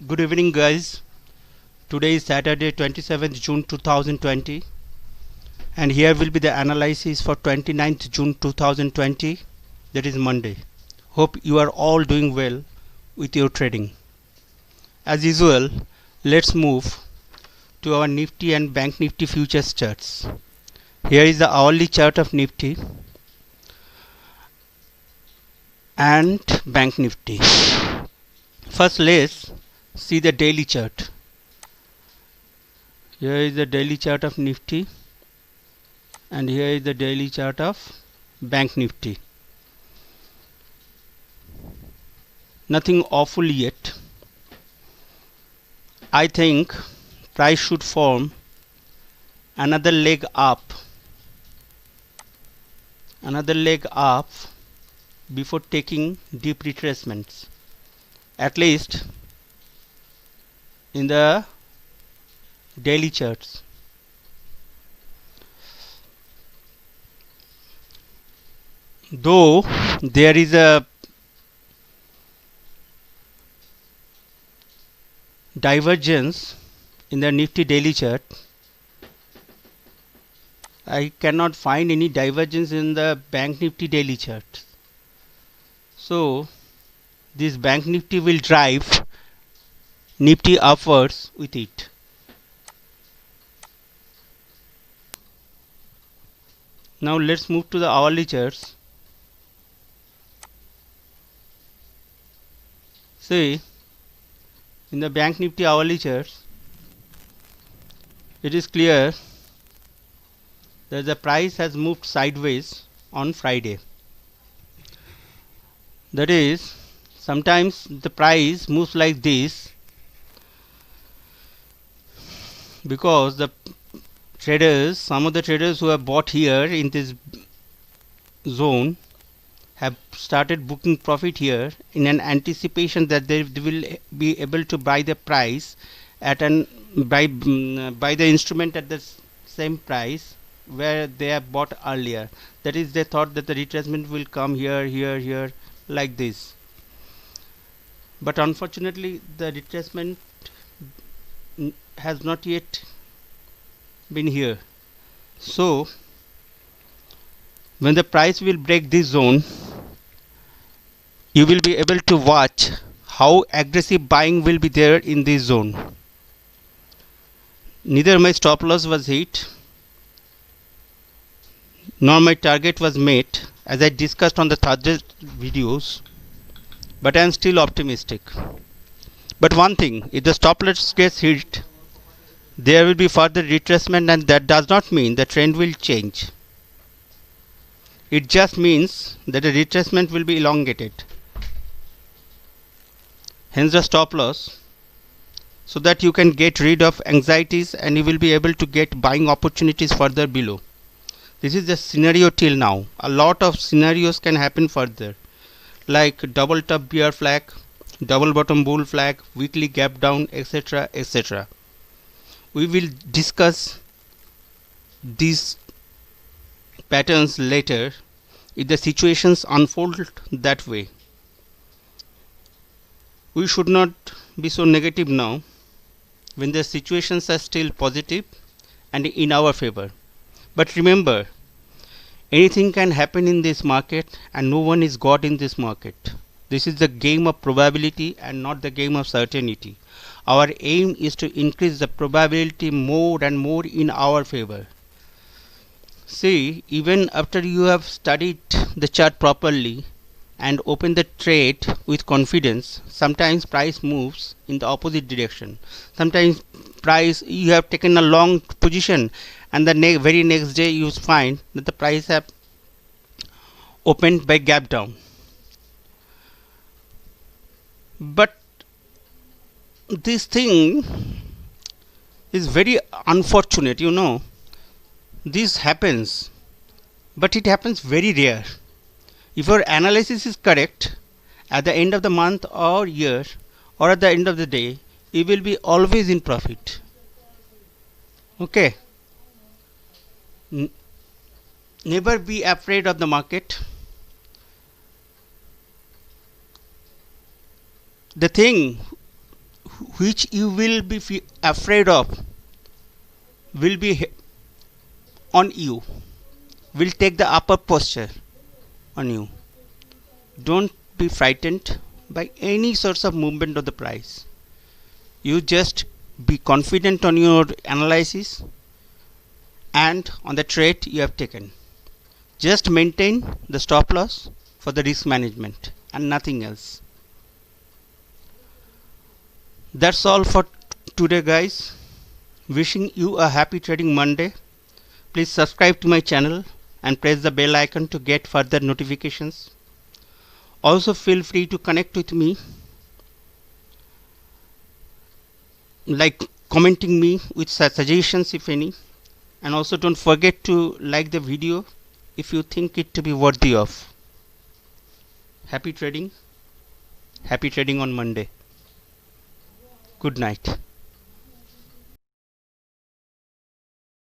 Good evening, guys. Today is Saturday, 27th June 2020, and here will be the analysis for 29th June 2020, that is Monday. Hope you are all doing well with your trading. As usual, let's move to our Nifty and Bank Nifty futures charts. Here is the hourly chart of Nifty and Bank Nifty. First, let's see the daily chart. Here is the daily chart of Nifty, and here is the daily chart of Bank Nifty. Nothing awful yet. I think price should form another leg up before taking deep retracements, at least in the daily charts. Though there is a divergence in the Nifty daily chart, I cannot find any divergence in the Bank Nifty daily chart. So this Bank Nifty will drive Nifty upwards with it. Now let's move to the hourly charts. See, in the Bank Nifty hourly charts, it is clear that the price has moved sideways on Friday. That is, sometimes the price moves like this because some of the traders who have bought here in this zone have started booking profit here in an anticipation that they will be able to buy the price at buy the instrument at the same price where they have bought earlier. That is, they thought that the retracement will come here like this. But unfortunately, the retracement has not yet been here. So when the price will break this zone, you will be able to watch how aggressive buying will be there in this zone. Neither my stop loss was hit nor my target was met, as I discussed on the Thursday videos, but I am still optimistic. But one thing, if the stop loss gets hit, there will be further retracement, and that does not mean the trend will change. It just means that the retracement will be elongated. Hence the stop loss, so that you can get rid of anxieties and you will be able to get buying opportunities further below. This is the scenario till now. A lot of scenarios can happen further, like double top bear flag, double bottom bull flag, weekly gap down, etc., etc. We will discuss these patterns later if the situations unfold that way. We should not be so negative now when the situations are still positive and in our favor. But remember, anything can happen in this market and no one is God in this market. This is the game of probability and not the game of certainty. Our aim is to increase the probability more and more in our favor. See, even after you have studied the chart properly and open the trade with confidence, sometimes price moves in the opposite direction. Sometimes you have taken a long position and the very next day you find that the price have opened by gap down. But this thing is very unfortunate, this happens, but it happens very rare. If your analysis is correct, at the end of the month or year or at the end of the day, you will be always in profit. Okay, never be afraid of the market. The thing which you will be afraid of will be on you, will take the upper posture on you. Don't be frightened by any sorts of movement of the price. You just be confident on your analysis and on the trade you have taken. Just maintain the stop loss for the risk management and nothing else. That's all for today, guys. Wishing you a happy trading Monday. Please subscribe to my channel and press the bell icon to get further notifications. Also feel free to connect with me, like commenting me with suggestions if any, and also don't forget to like the video if you think it to be worthy of. Happy trading on Monday. Good night.